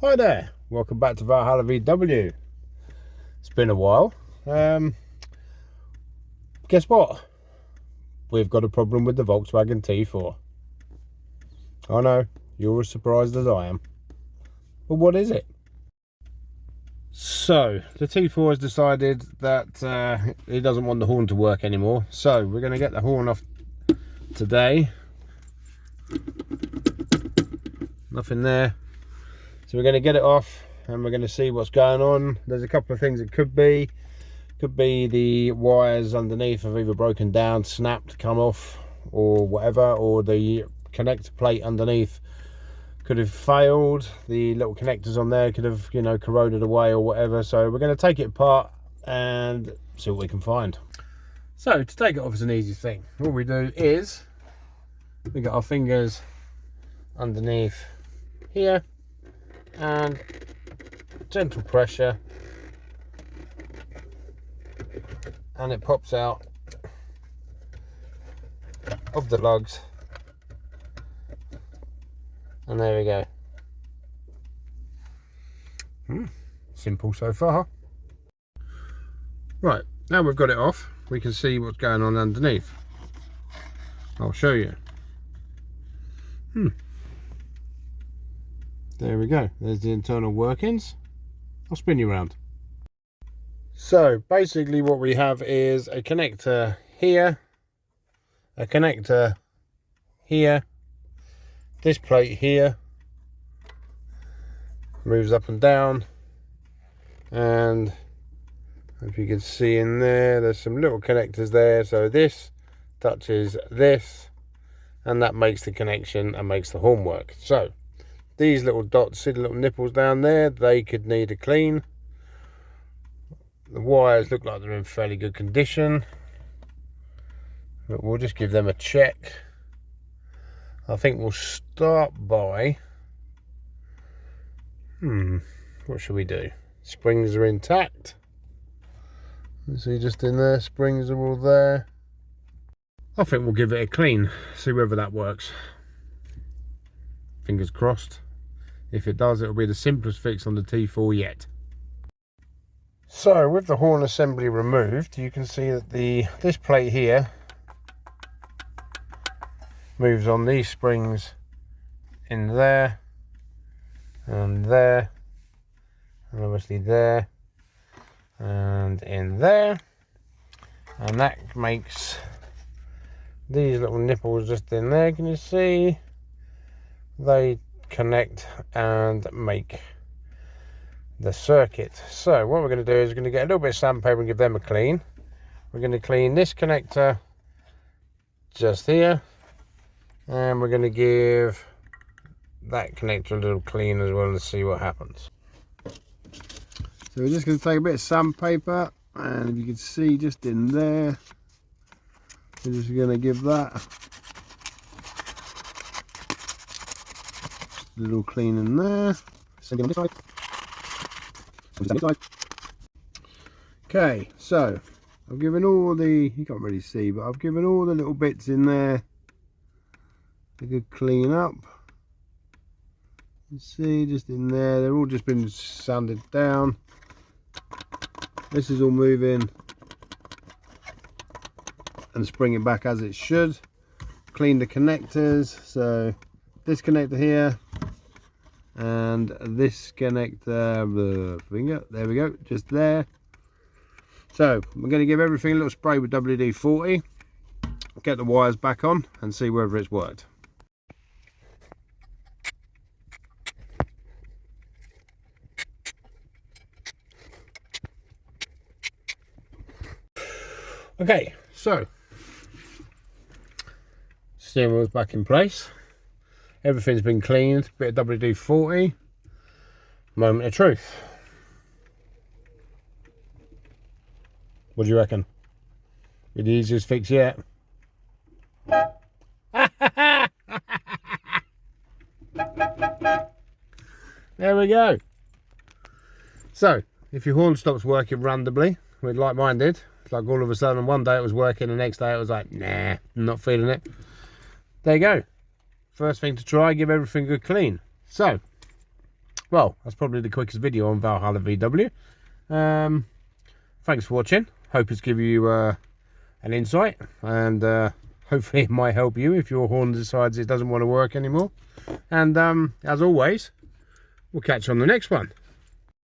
Hi there, welcome back to Valhalla VW. It's been a while. Guess what? We've got a problem with the Volkswagen T4. I know, you're as surprised as I am. But what is it? So, the T4 has decided that it doesn't want the horn to work anymore. So, we're going to get the horn off today. Nothing there. So we're going to get it off and we're going to see what's going on. There's a couple of things it could be. Could be the wires underneath have either broken down, snapped, come off, or whatever, or the connector plate underneath could have failed. The little connectors on there could have, you know, corroded away or whatever. So we're going to take it apart and see what we can find. So to take it off is an easy thing. All we do is we got our fingers underneath here and gentle pressure and it pops out of the lugs, and there we go. Simple so far. Right, now we've got it off, we can see what's going on underneath. I'll show you. There we go, there's the internal workings. I'll spin you around. So basically what we have is a connector here, a connector here, this plate here moves up and down, and if you can see in there's some little connectors there, so this touches this and that makes the connection and makes the horn work. So these little dots, see the little nipples down there, they could need a clean. The wires look like they're in fairly good condition, but we'll just give them a check. I think we'll start by, what should we do? Springs are intact. See, just in there, springs are all there. I think we'll give it a clean, see whether that works. Fingers crossed. If it does, it'll be the simplest fix on the T4 yet. So with the horn assembly removed, you can see that this plate here moves on these springs in there and there and obviously there and in there, and that makes these little nipples just in there. Can you see? They connect and make the circuit. So what we're going to do is we're going to get a little bit of sandpaper and give them a clean. We're going to clean this connector just here, and we're going to give that connector a little clean as well to see what happens. So we're just going to take a bit of sandpaper, and if you can see just in there, we're just going to give that just a little clean in there. Same on this side. Okay, so I've given all the, you can't really see, but I've given all the little bits in there a good clean up. You see, just in there, they're all just been sanded down. This is all moving and springing back as it should. Clean the connectors, so this connector here and this connector, the finger, there we go, just there. So we're going to give everything a little spray with WD-40, get the wires back on and see whether it's worked. Okay, so steering wheel's back in place. Everything's been cleaned, bit of WD-40. Moment of truth. What do you reckon? Be the easiest fix yet. There we go. So, if your horn stops working randomly, like mine did, it's like all of a sudden one day it was working, the next day it was like, nah, I'm not feeling it. There you go. First thing to try, give everything a good clean. So, well, that's probably the quickest video on Valhalla VW. Thanks for watching. Hope it's given you an insight, and hopefully it might help you if your horn decides it doesn't want to work anymore. And as always, we'll catch you on the next one.